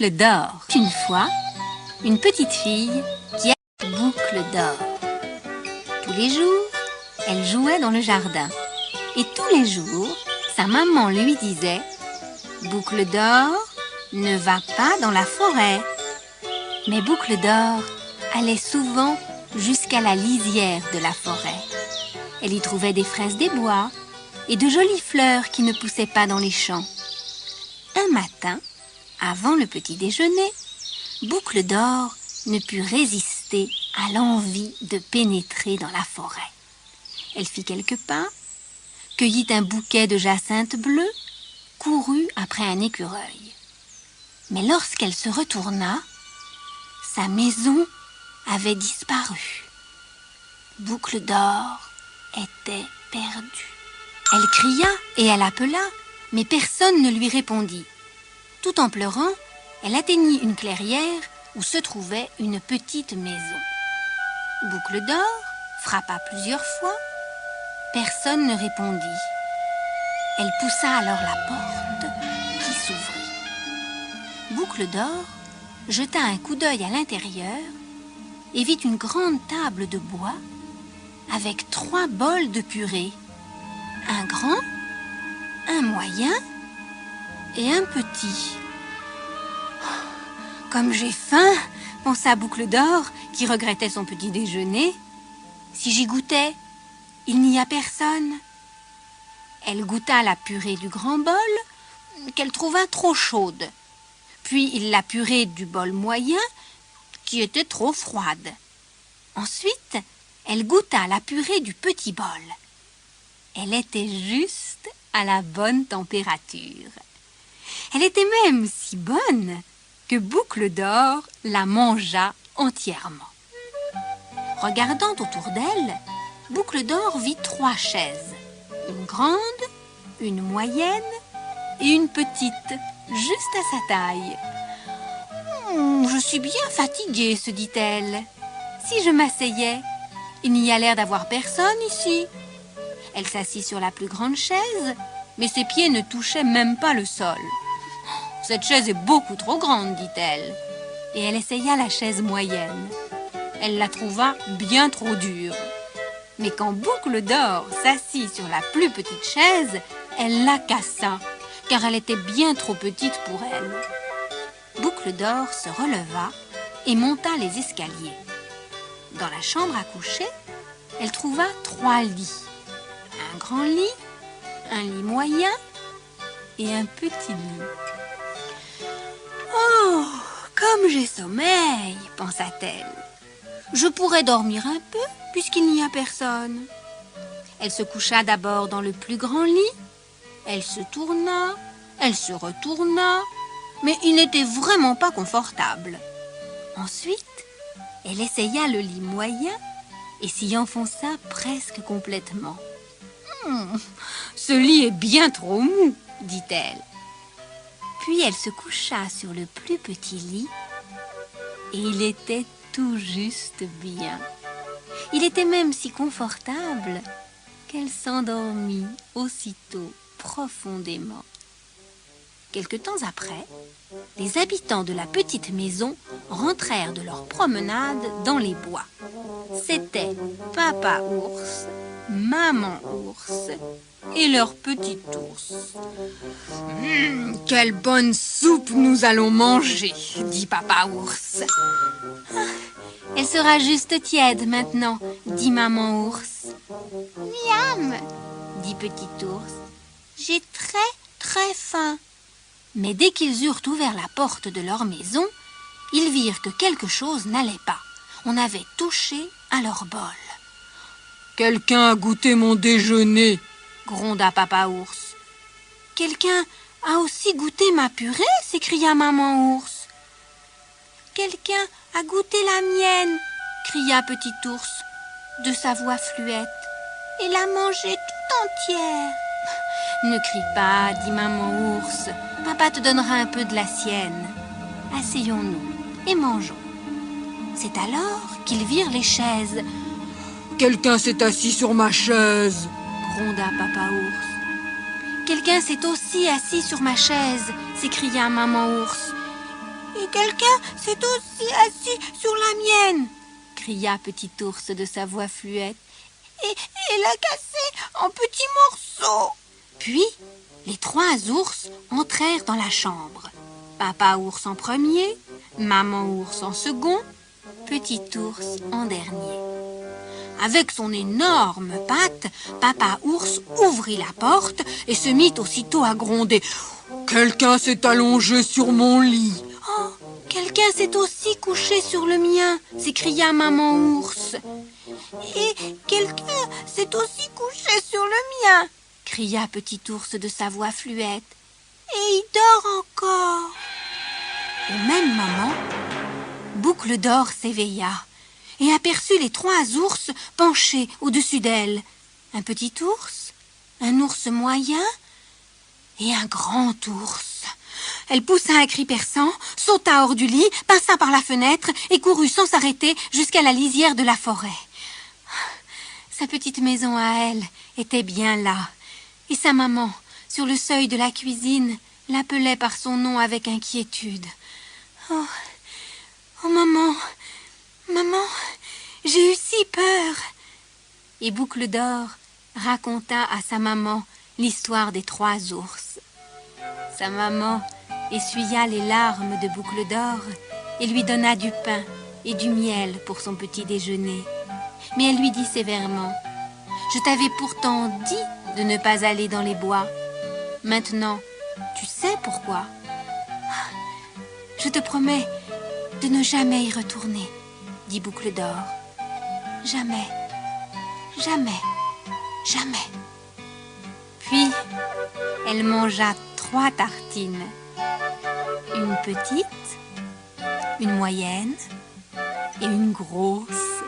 Boucle d'or. Une fois, une petite fille qui a Boucle d'or. Tous les jours, elle jouait dans le jardin. Et tous les jours, sa maman lui disait « Boucle d'or, ne va pas dans la forêt ». Mais Boucle d'or allait souvent jusqu'à la lisière de la forêt. Elle y trouvait des fraises des bois et de jolies fleurs qui ne poussaient pas dans les champs. Un matin, avant le petit déjeuner, Boucle d'or ne put résister à l'envie de pénétrer dans la forêt. Elle fit quelques pas, cueillit un bouquet de jacinthes bleues, courut après un écureuil. Mais lorsqu'elle se retourna, sa maison avait disparu. Boucle d'or était perdue. Elle cria et elle appela, mais personne ne lui répondit. Tout en pleurant, elle atteignit une clairière où se trouvait une petite maison. Boucle d'or frappa plusieurs fois. Personne ne répondit. Elle poussa alors la porte qui s'ouvrit. Boucle d'or jeta un coup d'œil à l'intérieur et vit une grande table de bois avec 3 bols de purée. Un grand, un moyen et un petit. « Comme j'ai faim !» pensa Boucle d'or qui regrettait son petit déjeuner. « Si j'y goûtais, il n'y a personne. » Elle goûta la purée du grand bol qu'elle trouva trop chaude. Puis la purée du bol moyen qui était trop froide. Ensuite, elle goûta la purée du petit bol. Elle était juste à la bonne température. Elle était même si bonne que Boucle d'or la mangea entièrement. Regardant autour d'elle, Boucle d'or vit 3 chaises. Une grande, une moyenne et une petite, juste à sa taille. « Je suis bien fatiguée, » se dit-elle. « Si je m'asseyais, il n'y a l'air d'avoir personne ici. » Elle s'assit sur la plus grande chaise, mais ses pieds ne touchaient même pas le sol. « Cette chaise est beaucoup trop grande, » dit-elle. Et elle essaya la chaise moyenne. Elle la trouva bien trop dure. Mais quand Boucle d'or s'assit sur la plus petite chaise, elle la cassa, car elle était bien trop petite pour elle. Boucle d'or se releva et monta les escaliers. Dans la chambre à coucher, elle trouva 3 lits. Un grand lit, un lit moyen et un petit lit. « Oh, comme j'ai sommeil !» pensa-t-elle. « Je pourrais dormir un peu puisqu'il n'y a personne. » Elle se coucha d'abord dans le plus grand lit. Elle se tourna, elle se retourna, mais il n'était vraiment pas confortable. Ensuite, elle essaya le lit moyen et s'y enfonça presque complètement. « Ce lit est bien trop mou, » dit-elle. Puis elle se coucha sur le plus petit lit et il était tout juste bien. Il était même si confortable qu'elle s'endormit aussitôt profondément. Quelque temps après, les habitants de la petite maison rentrèrent de leur promenade dans les bois. C'étaient Papa ours, Maman ours et leur petit ours. « Quelle bonne soupe nous allons manger !» dit Papa ours. « Elle sera juste tiède maintenant !» dit Maman ours. « Miam !» dit Petit ours. « J'ai très faim !» Mais dès qu'ils eurent ouvert la porte de leur maison, ils virent que quelque chose n'allait pas. On avait touché à leur bol. « Quelqu'un a goûté mon déjeuner !» gronda Papa ours. « Quelqu'un a aussi goûté ma purée !» s'écria Maman ours. « Quelqu'un a goûté la mienne !» cria Petit ours de sa voix fluette. « Et l'a mangée tout entière !» « Ne crie pas, dit Maman ours. Papa te donnera un peu de la sienne. Asseyons-nous et mangeons. » C'est alors qu'ils virent les chaises. « Quelqu'un s'est assis sur ma chaise !» gronda Papa ours. « Quelqu'un s'est aussi assis sur ma chaise !» s'écria Maman ours. « Et quelqu'un s'est aussi assis sur la mienne, cria Petit Ours de sa voix fluette. Et l'a cassé en petits morceaux. Puis, les 3 ours entrèrent dans la chambre. Papa ours en premier, maman ours en second, Petit ours en dernier. Avec son énorme patte, Papa ours ouvrit la porte et se mit aussitôt à gronder. « Quelqu'un s'est allongé sur mon lit !»« Oh, quelqu'un s'est aussi couché sur le mien !» s'écria maman ours. « Et quelqu'un s'est aussi couché sur le mien !» cria Petit ours de sa voix fluette. « Et il dort encore !» Au même moment, Boucle d'Or s'éveilla et aperçut les 3 ours penchés au-dessus d'elle. Un petit ours, un ours moyen et un grand ours. Elle poussa un cri perçant, sauta hors du lit, passa par la fenêtre et courut sans s'arrêter jusqu'à la lisière de la forêt. Sa petite maison à elle était bien là, et sa maman, sur le seuil de la cuisine, l'appelait par son nom avec inquiétude. « Oh, oh maman, maman, j'ai eu si peur !» Et Boucle d'Or raconta à sa maman l'histoire des 3 ours. Sa maman essuya les larmes de Boucle d'Or et lui donna du pain et du miel pour son petit déjeuner. Mais elle lui dit sévèrement: « Je t'avais pourtant dit de ne pas aller dans les bois. Maintenant, tu sais pourquoi. Je te promets de ne jamais y retourner, » dit Boucle d'Or. « Jamais, jamais, jamais. » Puis, elle mangea 3 tartines. Une petite, une moyenne et une grosse.